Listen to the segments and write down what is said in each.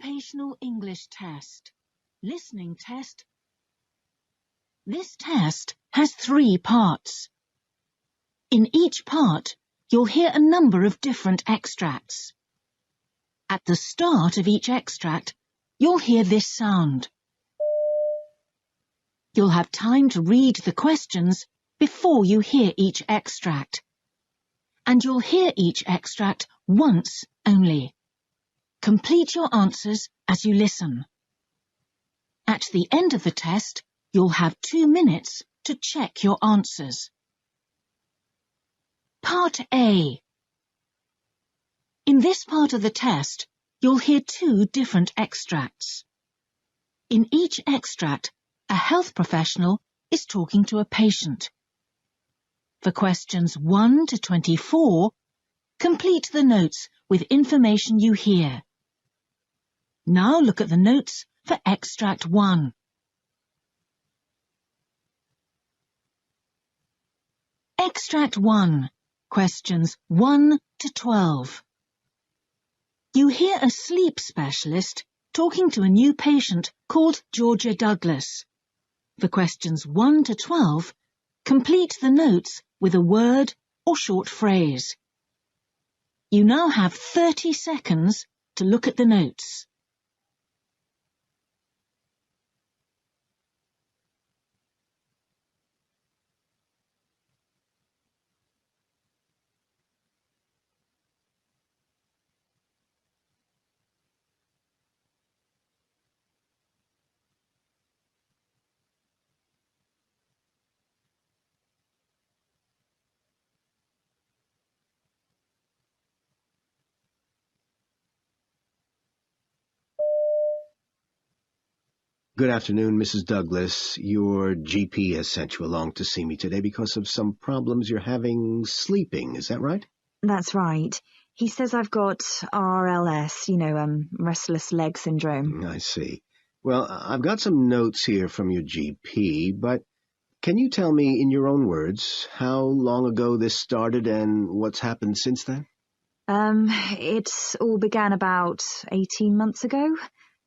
Occupational English Test. Listening test. This test has 3 parts. In each part, you'll hear a number of different extracts. At the start of each extract, you'll hear this sound. You'll have time to read the questions before you hear each extract. And you'll hear each extract once only. Complete your answers as you listen. At the end of the test, you'll have 2 minutes to check your answers. Part A. In this part of the test, you'll hear 2 different extracts. In each extract, a health professional is talking to a patient. For questions 1 to 24, complete the notes with information you hear. Now look at the notes for Extract 1. Extract 1, questions 1 to 12. You hear a sleep specialist talking to a new patient called Georgia Douglas. For questions 1 to 12, complete the notes with a word or short phrase. You now have 30 seconds to look at the notes. Good afternoon, Mrs. Douglas. Your GP has sent you along to see me today because of some problems you're having sleeping. Is that right? That's right. He says I've got RLS, restless leg syndrome. I see. Well, I've got some notes here from your GP, but can you tell me in your own words how long ago this started and what's happened since then? It all began about 18 months ago.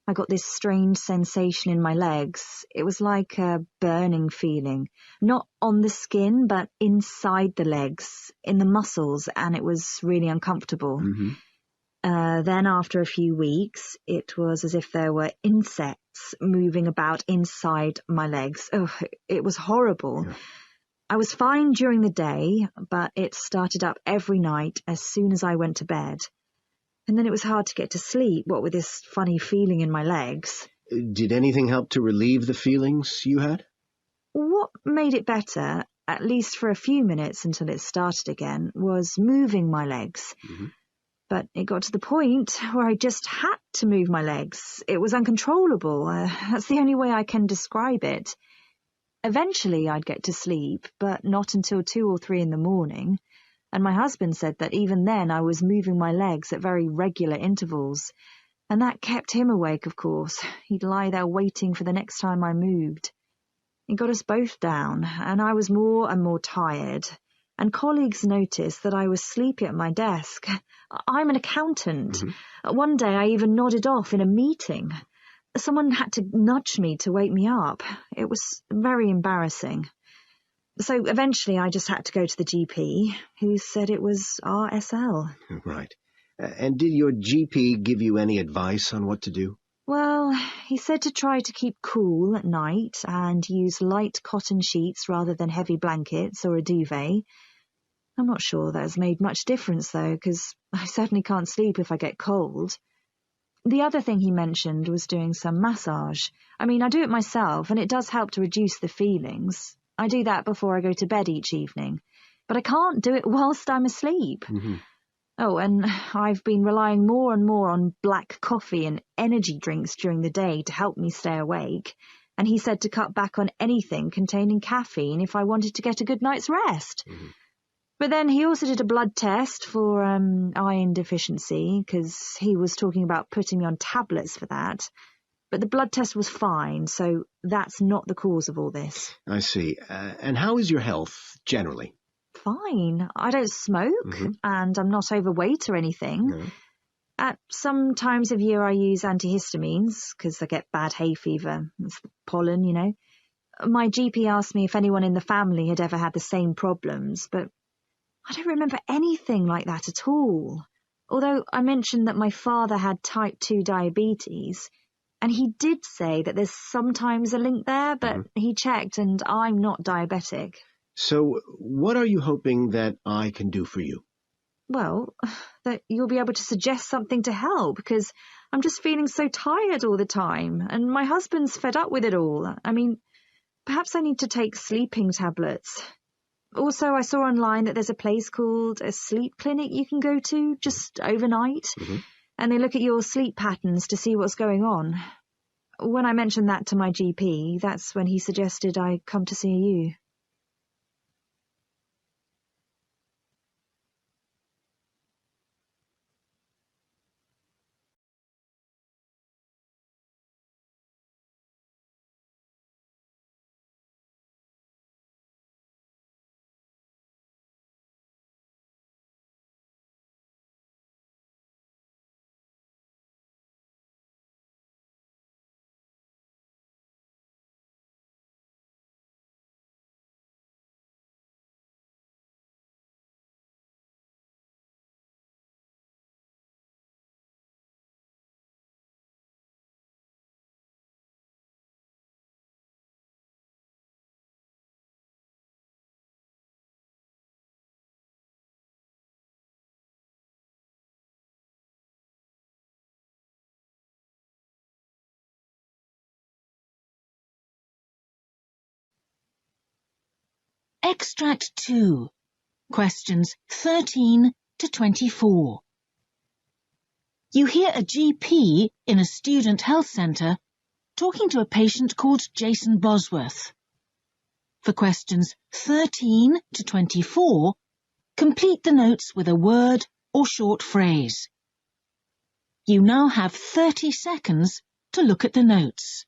I got this strange sensation in my legs. It was like a burning feeling, not on the skin, but inside the legs, in the muscles, and it was really uncomfortable. Then after a few weeks, it was as if there were insects moving about inside my legs. Oh, it was horrible. Yeah. I was fine during the day, but it started up every night as soon as I went to bed. And then it was hard to get to sleep, what with this funny feeling in my legs. Did anything help to relieve the feelings you had? What made it better, at least for a few minutes until it started again, was moving my legs. But it got to the point where I just had to move my legs. It was uncontrollable. That's the only way I can describe it. Eventually I'd get to sleep, but not until 2 or 3 in the morning. And my husband said that even then I was moving my legs at very regular intervals. And that kept him awake, of course. He'd lie there waiting for the next time I moved. It got us both down, and I was more and more tired. And colleagues noticed that I was sleepy at my desk. I'm an accountant. One day I even nodded off in a meeting. Someone had to nudge me to wake me up. It was very embarrassing. So eventually I just had to go to the GP, who said it was RSL. Right. And did your GP give you any advice on what to do? Well, he said to try to keep cool at night and use light cotton sheets rather than heavy blankets or a duvet. I'm not sure that has made much difference, though, because I certainly can't sleep if I get cold. The other thing he mentioned was doing some massage. I mean, I do it myself, and it does help to reduce the feelings. I do that before I go to bed each evening, but I can't do it whilst I'm asleep. Oh, and I've been relying more and more on black coffee and energy drinks during the day to help me stay awake, and he said to cut back on anything containing caffeine if I wanted to get a good night's rest. But then he also did a blood test for iron deficiency, because he was talking about putting me on tablets for that. But the blood test was fine, so that's not the cause of all this. I see. And how is your health, generally? Fine. I don't smoke, and I'm not overweight or anything. No. At some times of year I use antihistamines because I get bad hay fever. It's the pollen, you know. My GP asked me if anyone in the family had ever had the same problems, but I don't remember anything like that at all. Although I mentioned that my father had type 2 diabetes, and he did say that there's sometimes a link there, but he checked and I'm not diabetic. So what are you hoping that I can do for you? Well, that you'll be able to suggest something to help, because I'm just feeling so tired all the time, and my husband's fed up with it all. I mean, perhaps I need to take sleeping tablets. Also, I saw online that there's a place called a sleep clinic you can go to just overnight, and they look at your sleep patterns to see what's going on. When I mentioned that to my GP, that's when he suggested I come to see you. Extract 2. Questions 13 to 24. You hear a GP in a student health centre talking to a patient called Jason Bosworth. For questions 13 to 24, complete the notes with a word or short phrase. You now have 30 seconds to look at the notes.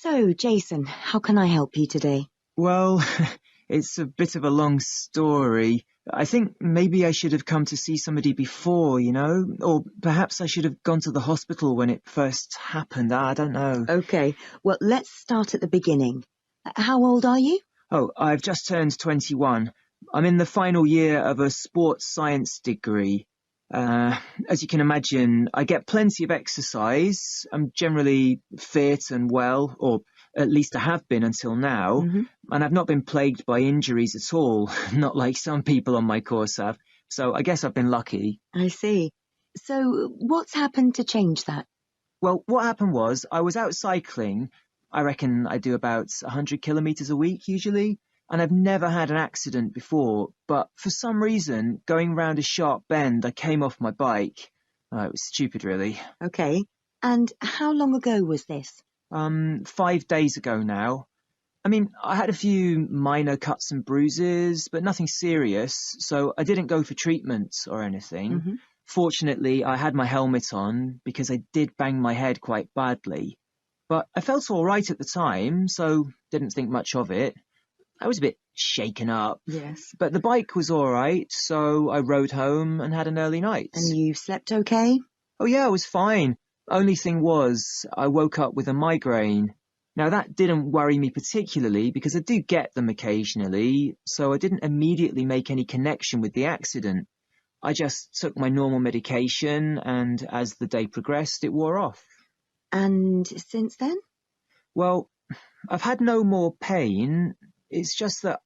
So, Jason, how can I help you today? Well, it's a bit of a long story. I think maybe I should have come to see somebody before, you know? Or perhaps I should have gone to the hospital when it first happened. I don't know. Okay, well, let's start at the beginning. How old are you? Oh, I've just turned 21. I'm in the final year of a sports science degree. As you can imagine, I get plenty of exercise. I'm generally fit and well, or at least I have been until now, and I've not been plagued by injuries at all, not like some people on my course have. So I guess I've been lucky. I see. So, what's happened to change that? Well, what happened was I was out cycling. I reckon I do about 100 kilometers a week usually. And I've never had an accident before, but for some reason, going round a sharp bend, I came off my bike. It was stupid, really. Okay, and how long ago was this? 5 days ago now. I mean, I had a few minor cuts and bruises, but nothing serious, so I didn't go for treatment or anything. Fortunately, I had my helmet on because I did bang my head quite badly. But I felt all right at the time, so didn't think much of it. I was a bit shaken up. Yes. But the bike was all right, so I rode home and had an early night. And you slept okay? Oh yeah, I was fine. Only thing was, I woke up with a migraine. Now that didn't worry me particularly because I do get them occasionally, so I didn't immediately make any connection with the accident. I just took my normal medication and as the day progressed, it wore off. And since then? Well, I've had no more pain. It's just that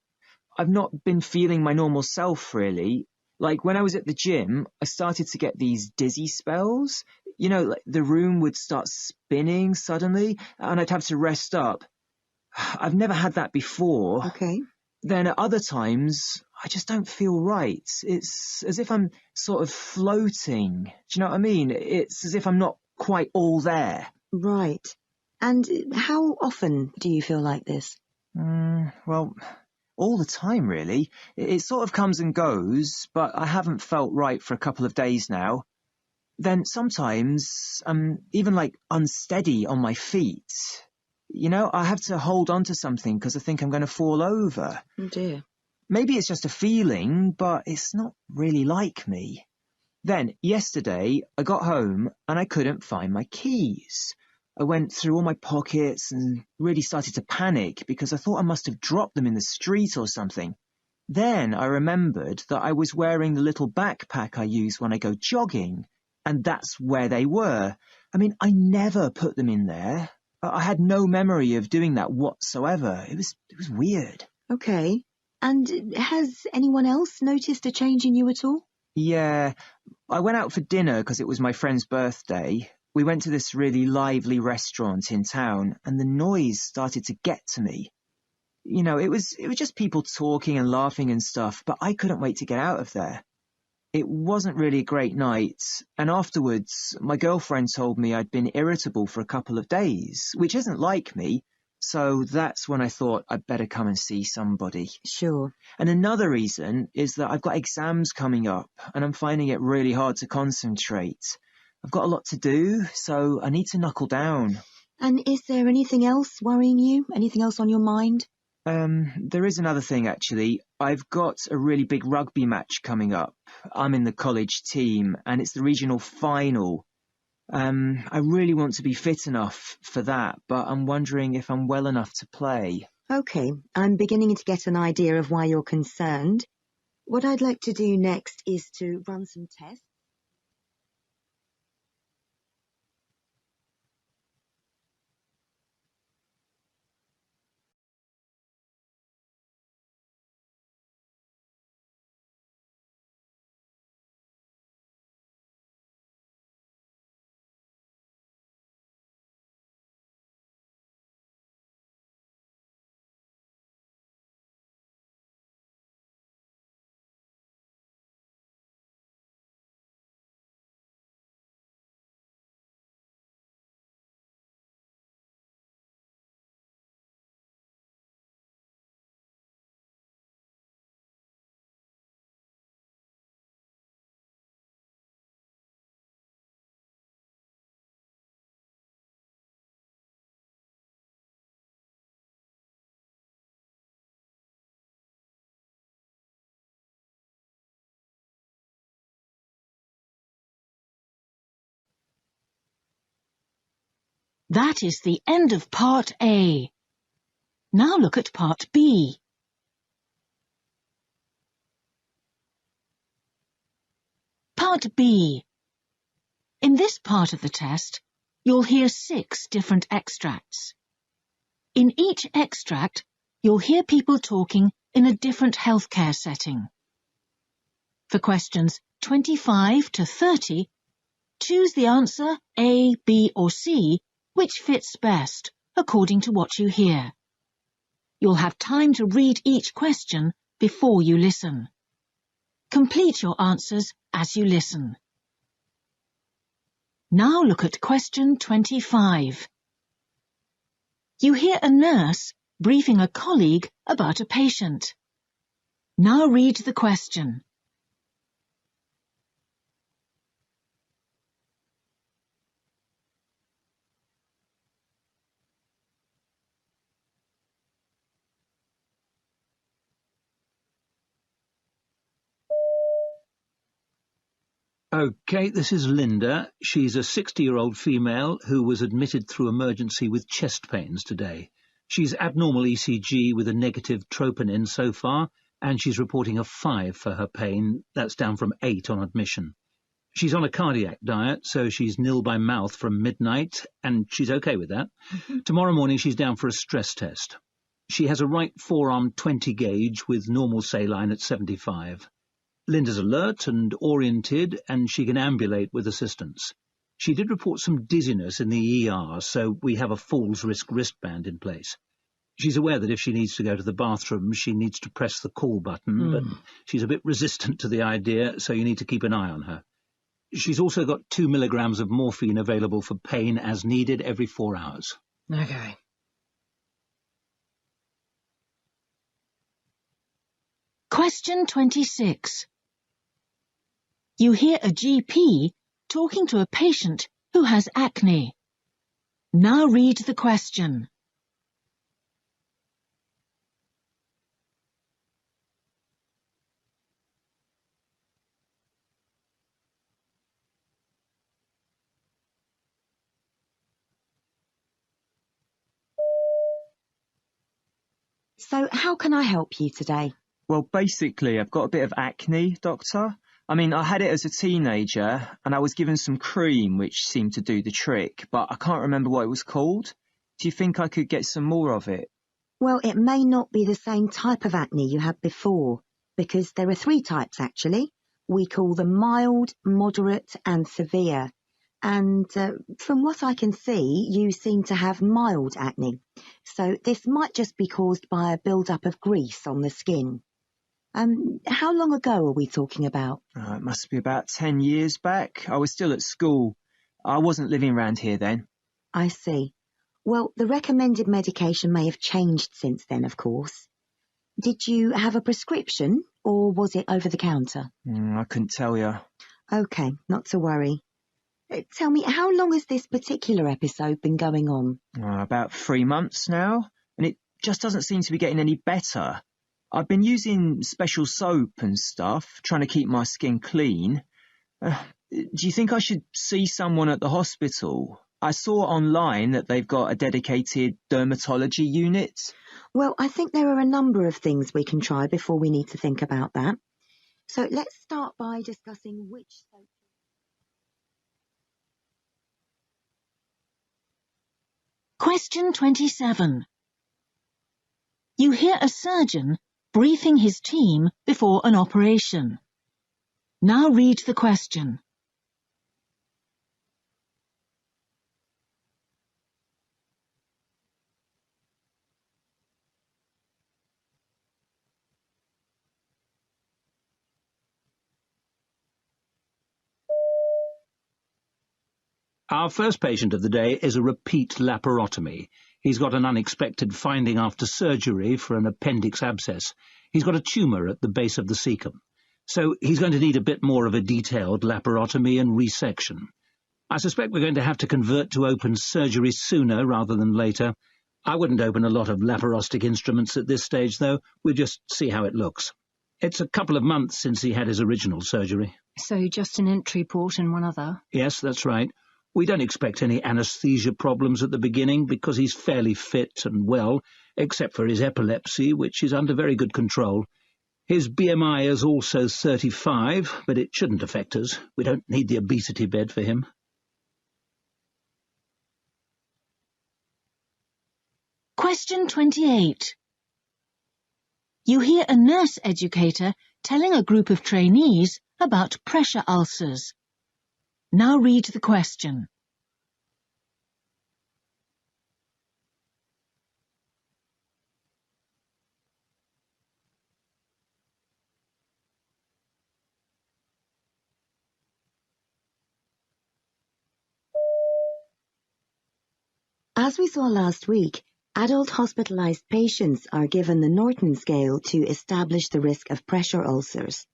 I've not been feeling my normal self, really. Like, when I was at the gym, I started to get these dizzy spells. You know, like the room would start spinning suddenly, and I'd have to rest up. I've never had that before. Okay. Then at other times, I just don't feel right. It's as if I'm sort of floating. Do you know what I mean? It's as if I'm not quite all there. Right. And how often do you feel like this? Well, all the time, really. It sort of comes and goes, but I haven't felt right for a couple of days now. Then sometimes I'm even like unsteady on my feet. You know, I have to hold on to something because I think I'm going to fall over. Oh dear. Maybe it's just a feeling, but it's not really like me. Then, yesterday, I got home and I couldn't find my keys. I went through all my pockets and really started to panic because I thought I must have dropped them in the street or something. Then I remembered that I was wearing the little backpack I use when I go jogging, and that's where they were. I mean, I never put them in there. I had no memory of doing that whatsoever. It was weird. Okay. And has anyone else noticed a change in you at all? Yeah, I went out for dinner because it was my friend's birthday. We went to this really lively restaurant in town, and the noise started to get to me. You know, it was just people talking and laughing and stuff, but I couldn't wait to get out of there. It wasn't really a great night, and afterwards, my girlfriend told me I'd been irritable for a couple of days, which isn't like me, so that's when I thought I'd better come and see somebody. Sure. And another reason is that I've got exams coming up, and I'm finding it really hard to concentrate. I've got a lot to do, so I need to knuckle down. And is there anything else worrying you? Anything else on your mind? There is another thing, actually. I've got a really big rugby match coming up. I'm in the college team, and it's the regional final. I really want to be fit enough for that, but I'm wondering if I'm well enough to play. Okay, I'm beginning to get an idea of why you're concerned. What I'd like to do next is to run some tests. That is the end of Part A. Now look at Part B. Part B. In this part of the test, you'll hear 6 different extracts. In each extract, you'll hear people talking in a different healthcare setting. For questions 25 to 30, choose the answer A, B or C, which fits best, according to what you hear. You'll have time to read each question before you listen. Complete your answers as you listen. Now look at question 25. You hear a nurse briefing a colleague about a patient. Now read the question. Okay, this is Linda. She's a 60-year-old female who was admitted through emergency with chest pains today. She's abnormal ECG with a negative troponin so far, and she's reporting a 5 for her pain. That's down from 8 on admission. She's on a cardiac diet, so she's nil by mouth from midnight, and she's okay with that. Tomorrow morning she's down for a stress test. She has a right forearm 20 gauge with normal saline at 75. Linda's alert and oriented, and she can ambulate with assistance. She did report some dizziness in the ER, so we have a falls risk wristband in place. She's aware that if she needs to go to the bathroom, she needs to press the call button, but she's a bit resistant to the idea, so you need to keep an eye on her. She's also got 2 milligrams of morphine available for pain as needed every 4 hours. Okay. Question 26. You hear a GP talking to a patient who has acne. Now read the question. So how can I help you today? Well, basically, I've got a bit of acne, Doctor. I mean, I had it as a teenager, and I was given some cream which seemed to do the trick, but I can't remember what it was called. Do you think I could get some more of it? Well, it may not be the same type of acne you had before, because there are 3 types actually. We call them mild, moderate and severe. And from what I can see, you seem to have mild acne. So this might just be caused by a build-up of grease on the skin. How long ago are we talking about? It must be about 10 years back. I was still at school. I wasn't living around here then. I see. Well, the recommended medication may have changed since then, of course. Did you have a prescription, or was it over the counter? I couldn't tell you. OK, not to worry. Tell me, how long has this particular episode been going on? About 3 months now, and it just doesn't seem to be getting any better. I've been using special soap and stuff, trying to keep my skin clean. Do you think I should see someone at the hospital? I saw online that they've got a dedicated dermatology unit. Well, I think there are a number of things we can try before we need to think about that. So let's start by discussing which soap. Question 27. You hear a surgeon briefing his team before an operation. Now read the question. Our first patient of the day is a repeat laparotomy. He's got an unexpected finding after surgery for an appendix abscess. He's got a tumour at the base of the cecum. So he's going to need a bit more of a detailed laparotomy and resection. I suspect we're going to have to convert to open surgery sooner rather than later. I wouldn't open a lot of laparostic instruments at this stage, though. We'll just see how it looks. It's a couple of months since he had his original surgery. So just an entry port and one other? Yes, that's right. We don't expect any anaesthesia problems at the beginning because he's fairly fit and well, except for his epilepsy, which is under very good control. His BMI is also 35, but it shouldn't affect us. We don't need the obesity bed for him. Question 28. You hear a nurse educator telling a group of trainees about pressure ulcers. Now read the question. As we saw last week, adult hospitalized patients are given the Norton scale to establish the risk of pressure ulcers.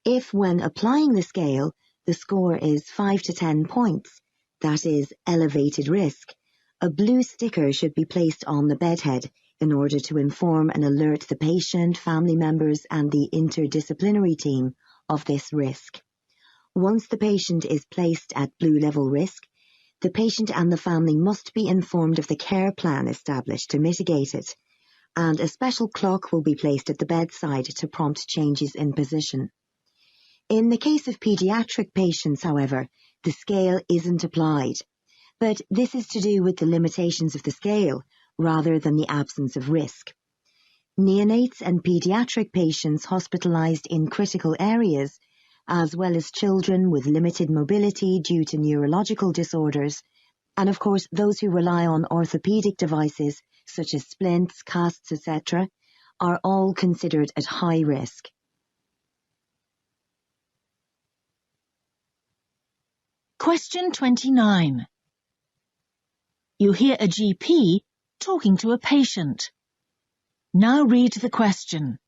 If, when applying the scale, the score is 5 to 10 points, that is, elevated risk, a blue sticker should be placed on the bedhead in order to inform and alert the patient, family members, and the interdisciplinary team of this risk. Once the patient is placed at blue level risk, the patient and the family must be informed of the care plan established to mitigate it, and a special clock will be placed at the bedside to prompt changes in position. In the case of pediatric patients, however, the scale isn't applied, but this is to do with the limitations of the scale rather than the absence of risk. Neonates and pediatric patients hospitalized in critical areas, as well as children with limited mobility due to neurological disorders, and of course those who rely on orthopedic devices such as splints, casts, etc., are all considered at high risk. Question 29. You hear a GP talking to a patient. Now read the question.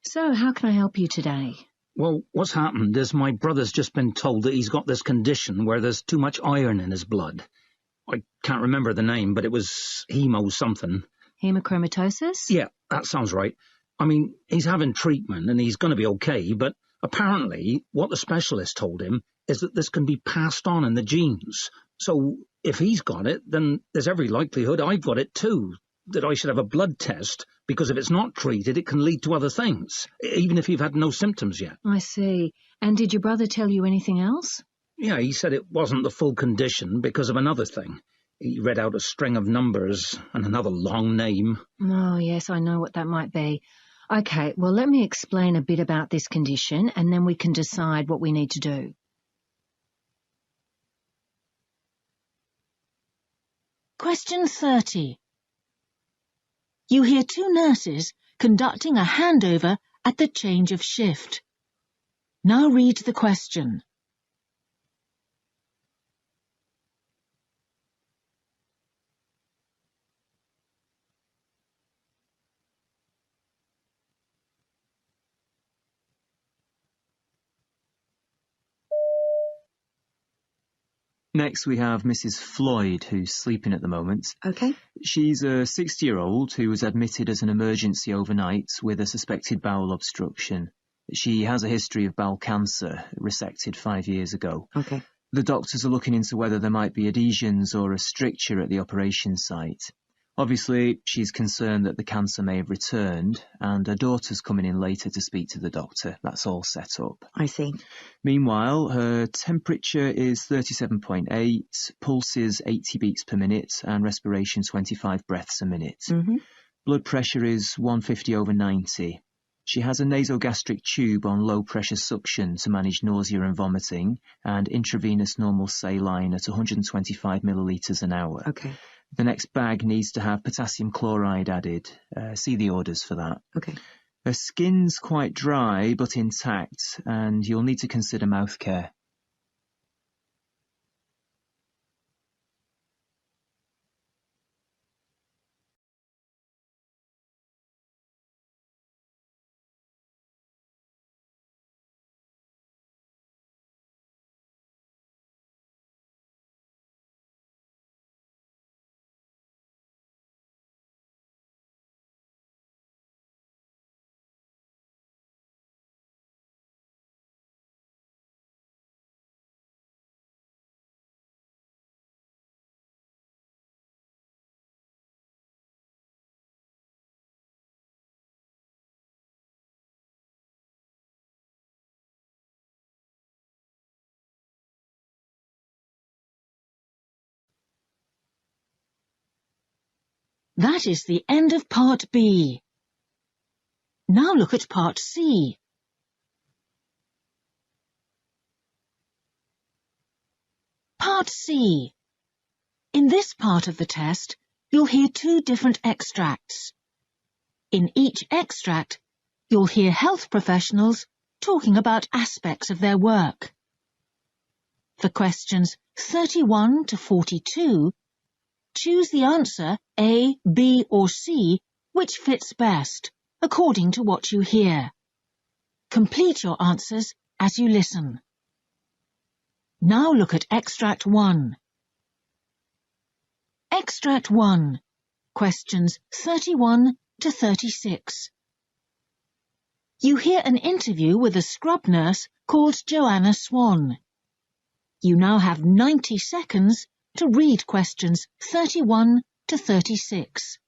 So, how can I help you today? Well, what's happened is my brother's just been told that he's got this condition where there's too much iron in his blood. I can't remember the name, but it was hemo something. Hemochromatosis? Yeah, that sounds right. I mean, he's having treatment and he's going to be okay, but apparently what the specialist told him is that this can be passed on in the genes. So if he's got it, then there's every likelihood I've got it too, that I should have a blood test, because if it's not treated, it can lead to other things, even if you've had no symptoms yet. I see. And did your brother tell you anything else? Yeah, he said it wasn't the full condition because of another thing. He read out a string of numbers and another long name. Oh, yes, I know what that might be. Okay, well, let me explain a bit about this condition and then we can decide what we need to do. Question 30. You hear two nurses conducting a handover at the change of shift. Now read the question. Next, we have Mrs. Floyd, who's sleeping at the moment. Okay. She's a 60-year-old who was admitted as an emergency overnight with a suspected bowel obstruction. She has a history of bowel cancer, resected 5 years ago. Okay. The doctors are looking into whether there might be adhesions or a stricture at the operation site. Obviously, she's concerned that the cancer may have returned, and her daughter's coming in later to speak to the doctor. That's all set up. I see. Meanwhile, her temperature is 37.8, pulse is 80 beats per minute, and respiration 25 breaths a minute. Mm-hmm. Blood pressure is 150/90. She has a nasogastric tube on low-pressure suction to manage nausea and vomiting, and intravenous normal saline at 125 millilitres an hour. Okay. The next bag needs to have potassium chloride added. See the orders for that. Okay. Her skin's quite dry but intact, and you'll need to consider mouth care. That is the end of Part B. Now look at Part C. Part C. In this part of the test, you'll hear two different extracts. In each extract, you'll hear health professionals talking about aspects of their work. For questions 31 to 42, choose the answer A, B or C which fits best, according to what you hear. Complete your answers as you listen. Now look at Extract 1. Extract 1, questions 31 to 36. You hear an interview with a scrub nurse called Joanna Swan. You now have 90 seconds to read questions 31 to 36.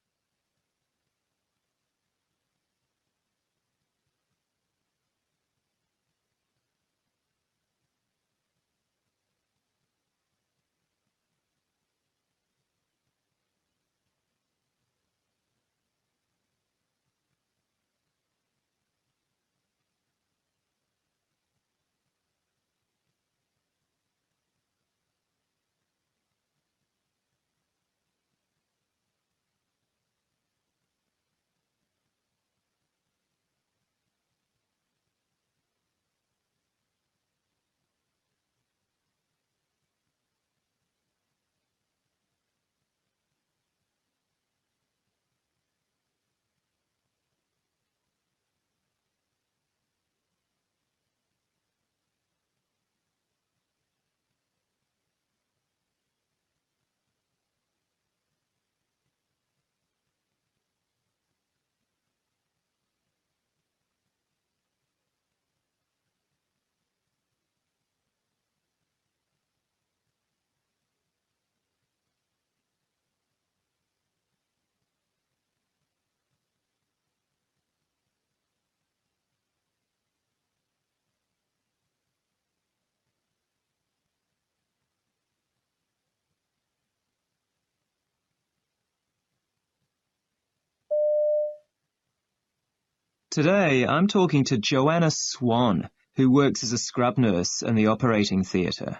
Today, I'm talking to Joanna Swan, who works as a scrub nurse in the operating theatre.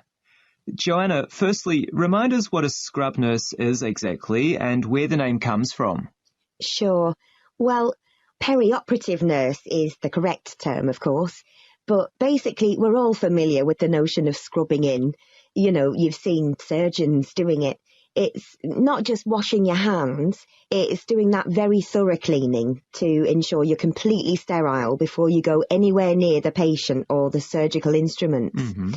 Joanna, firstly, remind us what a scrub nurse is exactly and where the name comes from. Sure. Well, perioperative nurse is the correct term, of course, but basically we're all familiar with the notion of scrubbing in. You know, you've seen surgeons doing it. It's not just washing your hands, it's doing that very thorough cleaning to ensure you're completely sterile before you go anywhere near the patient or the surgical instruments. Mm-hmm.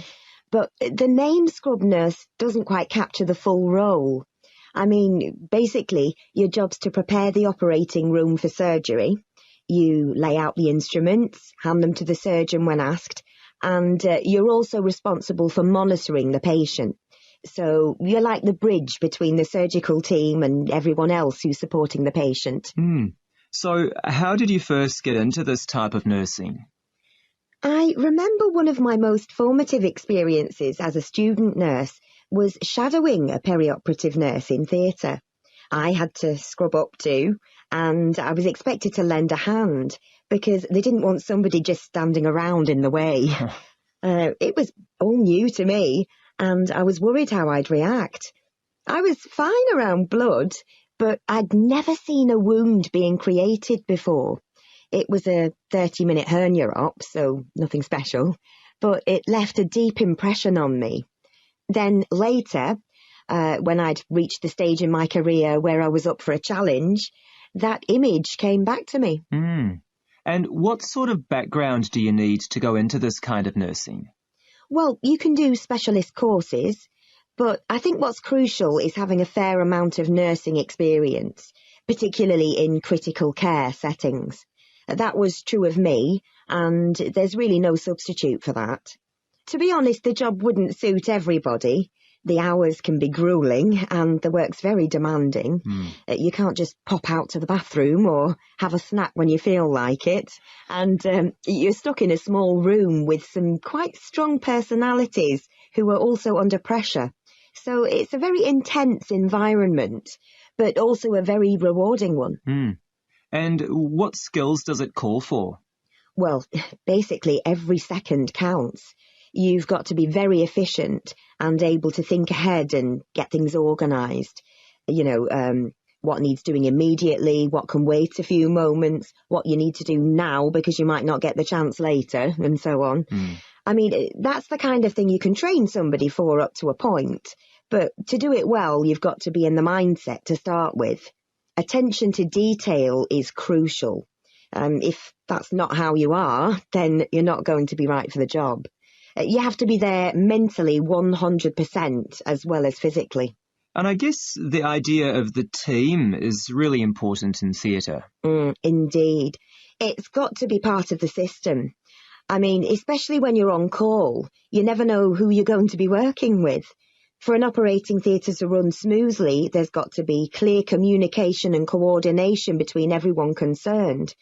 But the name scrub nurse doesn't quite capture the full role. I mean, basically, your job's to prepare the operating room for surgery. You lay out the instruments, hand them to the surgeon when asked, and you're also responsible for monitoring the patient. So you're like the bridge between the surgical team and everyone else who's supporting the patient. So how did you first get into this type of nursing? I remember one of my most formative experiences as a student nurse was shadowing a perioperative nurse in theatre. I had to scrub up too, and I was expected to lend a hand because they didn't want somebody just standing around in the way. It was all new to me, and I was worried how I'd react. I was fine around blood, but I'd never seen a wound being created before. It was a 30-minute hernia op, so nothing special, but it left a deep impression on me. Then later, when I'd reached the stage in my career where I was up for a challenge, that image came back to me. And what sort of background do you need to go into this kind of nursing? Well, you can do specialist courses, but I think what's crucial is having a fair amount of nursing experience, particularly in critical care settings. That was true of me, and there's really no substitute for that. To be honest, the job wouldn't suit everybody. The hours can be gruelling, and the work's very demanding. You can't just pop out to the bathroom or have a snack when you feel like it. And you're stuck in a small room with some quite strong personalities who are also under pressure. So it's a very intense environment, but also a very rewarding one. And what skills does it call for? Well, basically every second counts. You've got to be very efficient and able to think ahead and get things organised. You know, what needs doing immediately, what can wait a few moments, what you need to do now because you might not get the chance later, and so on. I mean, that's the kind of thing you can train somebody for up to a point. But to do it well, you've got to be in the mindset to start with. Attention to detail is crucial. If that's not how you are, then you're not going to be right for the job. You have to be there mentally 100% as well as physically. And I guess the idea of the team is really important in theatre. Indeed. It's got to be part of the system. I mean, especially when you're on call, you never know who you're going to be working with. For an operating theatre to run smoothly, there's got to be clear communication and coordination between everyone concerned,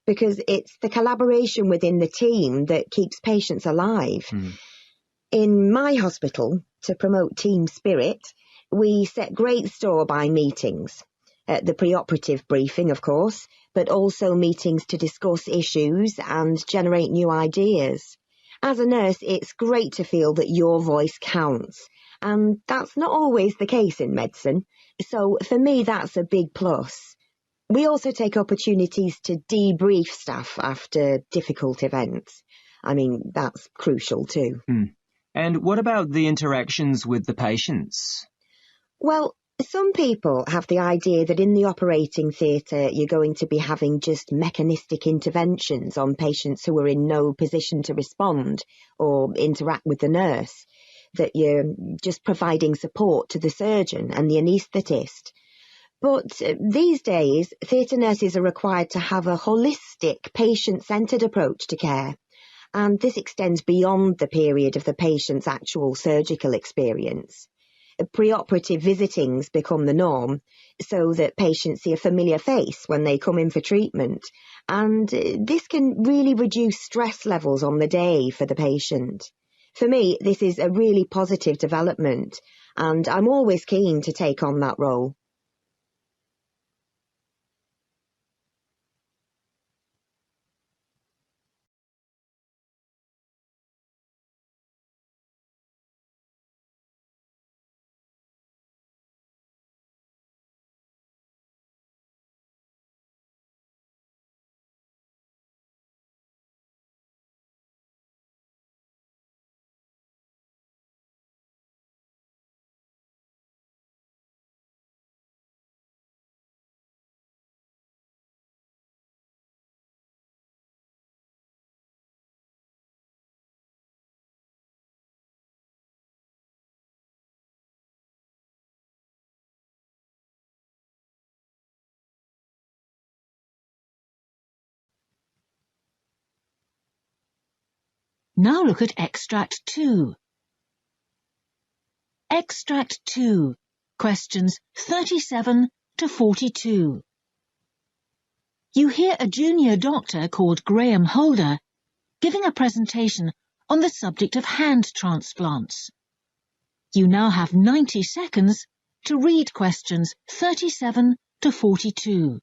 because it's the collaboration within the team that keeps patients alive. In my hospital, to promote team spirit, we set great store by meetings. The preoperative briefing, of course, but also meetings to discuss issues and generate new ideas. As a nurse, it's great to feel that your voice counts, and that's not always the case in medicine. So for me, that's a big plus. We also take opportunities to debrief staff after difficult events. I mean, that's crucial too. And what about the interactions with the patients? Well, some people have the idea that in the operating theatre you're going to be having just mechanistic interventions on patients who are in no position to respond or interact with the nurse, that you're just providing support to the surgeon and the anaesthetist. But these days, theatre nurses are required to have a holistic, patient-centred approach to care, and this extends beyond the period of the patient's actual surgical experience. Preoperative visitings become the norm, so that patients see a familiar face when they come in for treatment, and this can really reduce stress levels on the day for the patient. For me, this is a really positive development, and I'm always keen to take on that role. Now look at Extract 2. Extract 2, questions 37 to 42. You hear a junior doctor called Graham Holder giving a presentation on the subject of hand transplants. You now have 90 seconds to read questions 37 to 42.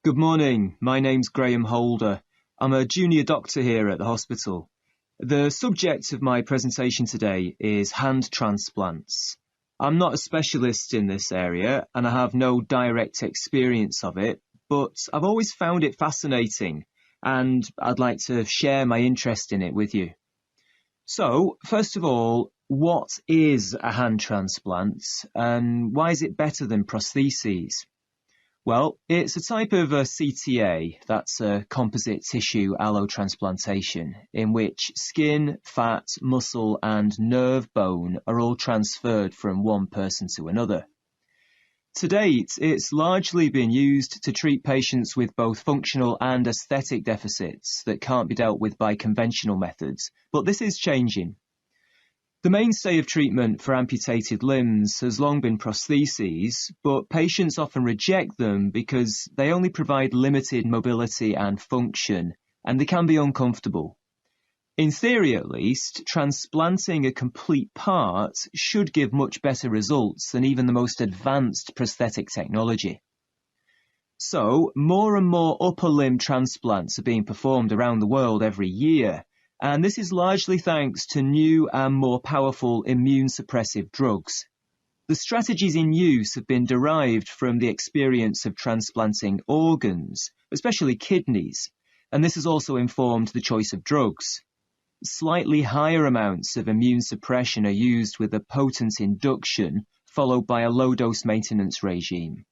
Good morning, my name's Graham Holder. I'm a junior doctor here at the hospital. The subject of my presentation today is hand transplants. I'm not a specialist in this area and I have no direct experience of it, but I've always found it fascinating and I'd like to share my interest in it with you. So, first of all, what is a hand transplant and why is it better than prostheses? Well, it's a type of a CTA, that's a composite tissue allotransplantation, in which skin, fat, muscle and nerve bone are all transferred from one person to another. To date, it's largely been used to treat patients with both functional and aesthetic deficits that can't be dealt with by conventional methods, but this is changing. The mainstay of treatment for amputated limbs has long been prostheses, but patients often reject them because they only provide limited mobility and function, and they can be uncomfortable. In theory at least, transplanting a complete part should give much better results than even the most advanced prosthetic technology. So, more and more upper limb transplants are being performed around the world every year, and this is largely thanks to new and more powerful immune suppressive drugs. The strategies in use have been derived from the experience of transplanting organs, especially kidneys, and this has also informed the choice of drugs. Slightly higher amounts of immune suppression are used with a potent induction, followed by a low-dose maintenance regime.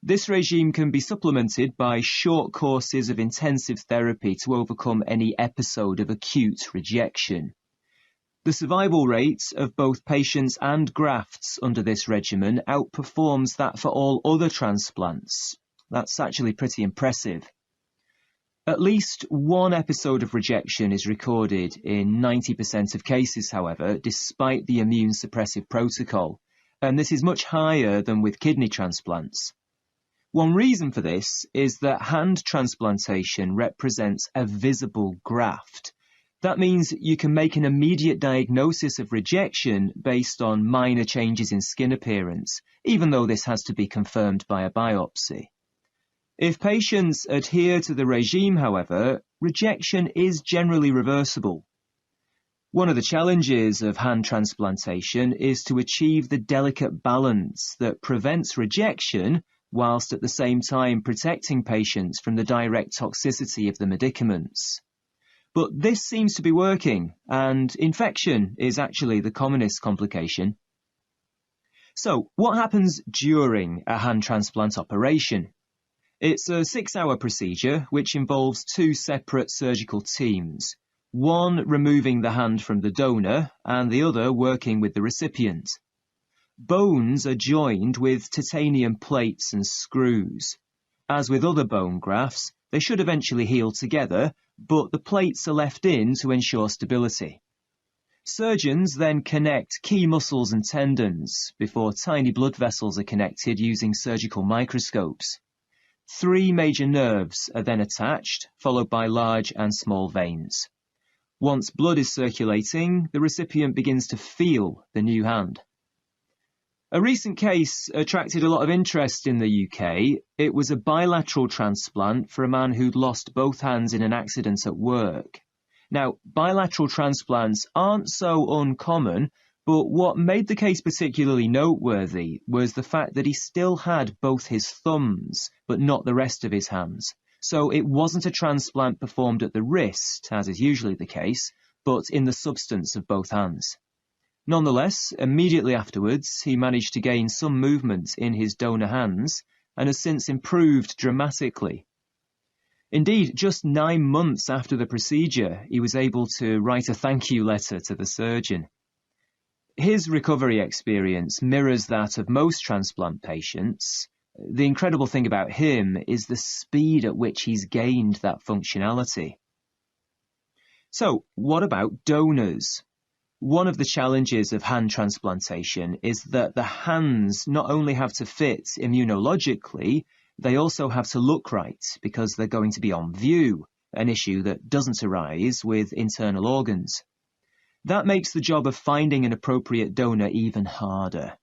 This regime can be supplemented by short courses of intensive therapy to overcome any episode of acute rejection. The survival rate of both patients and grafts under this regimen outperforms that for all other transplants. That's actually pretty impressive. At least one episode of rejection is recorded in 90% of cases, however, despite the immune suppressive protocol, and this is much higher than with kidney transplants. One reason for this is that hand transplantation represents a visible graft. That means you can make an immediate diagnosis of rejection based on minor changes in skin appearance, even though this has to be confirmed by a biopsy. If patients adhere to the regime, however, rejection is generally reversible. One of the challenges of hand transplantation is to achieve the delicate balance that prevents rejection whilst at the same time protecting patients from the direct toxicity of the medicaments. But this seems to be working, and infection is actually the commonest complication. So, what happens during a hand transplant operation? It's a 6-hour procedure which involves 2 separate surgical teams, one removing the hand from the donor and the other working with the recipient. Bones are joined with titanium plates and screws. As with other bone grafts, they should eventually heal together, but the plates are left in to ensure stability. Surgeons then connect key muscles and tendons before tiny blood vessels are connected using surgical microscopes. 3 major nerves are then attached, followed by large and small veins. Once blood is circulating, the recipient begins to feel the new hand. A recent case attracted a lot of interest in the UK. It was a bilateral transplant for a man who'd lost both hands in an accident at work. Now, bilateral transplants aren't so uncommon, but what made the case particularly noteworthy was the fact that he still had both his thumbs, but not the rest of his hands. So it wasn't a transplant performed at the wrist, as is usually the case, but in the substance of both hands. Nonetheless, immediately afterwards, he managed to gain some movement in his donor hands and has since improved dramatically. Indeed, just 9 months after the procedure, he was able to write a thank you letter to the surgeon. His recovery experience mirrors that of most transplant patients. The incredible thing about him is the speed at which he's gained that functionality. So, what about donors? One of the challenges of hand transplantation is that the hands not only have to fit immunologically, they also have to look right because they're going to be on view, an issue that doesn't arise with internal organs. That makes the job of finding an appropriate donor even harder.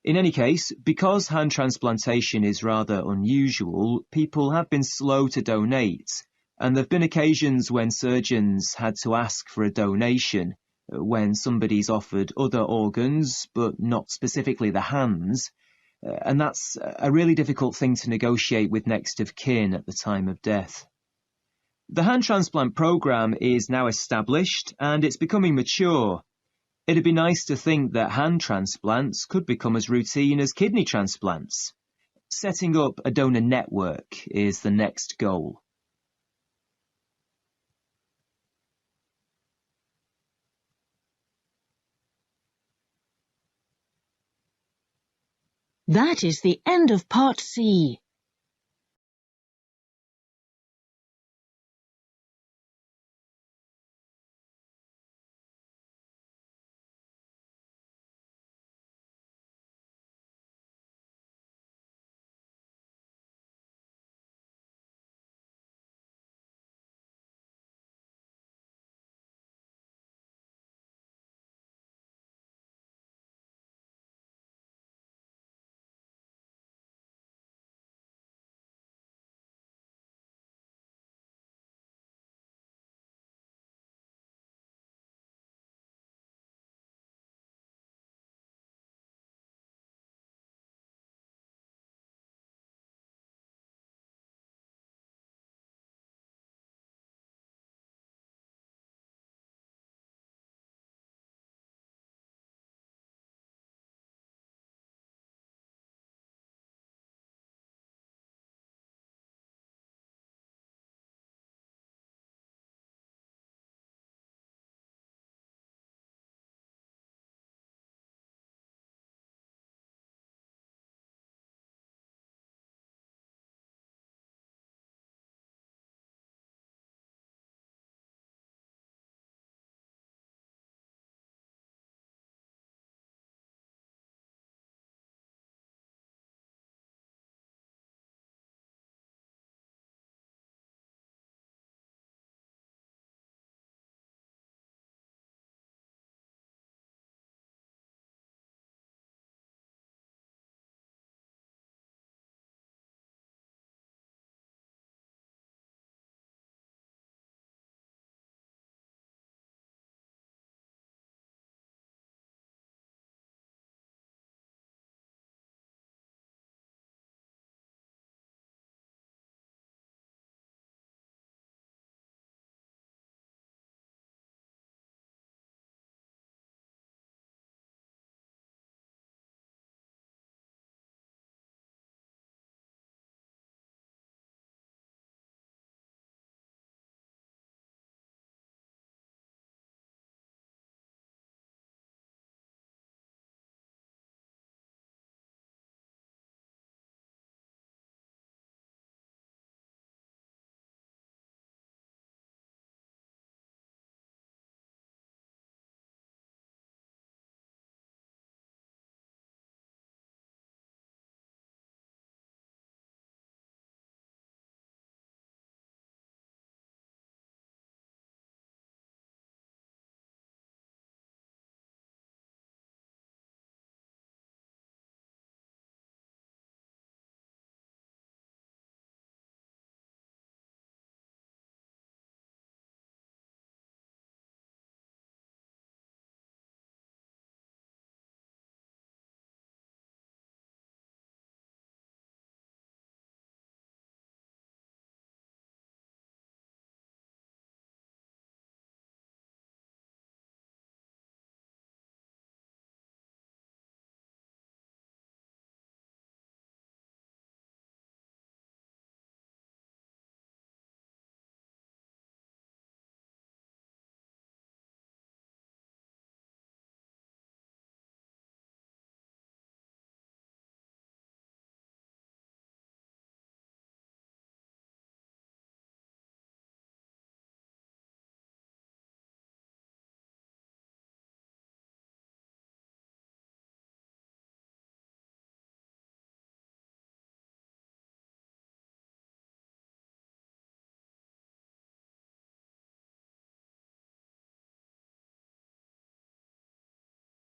In any case, because hand transplantation is rather unusual, people have been slow to donate, and there have been occasions when surgeons had to ask for a donation when somebody's offered other organs, but not specifically the hands, and that's a really difficult thing to negotiate with next of kin at the time of death. The hand transplant program is now established and it's becoming mature. It'd be nice to think that hand transplants could become as routine as kidney transplants. Setting up a donor network is the next goal. That is the end of Part C.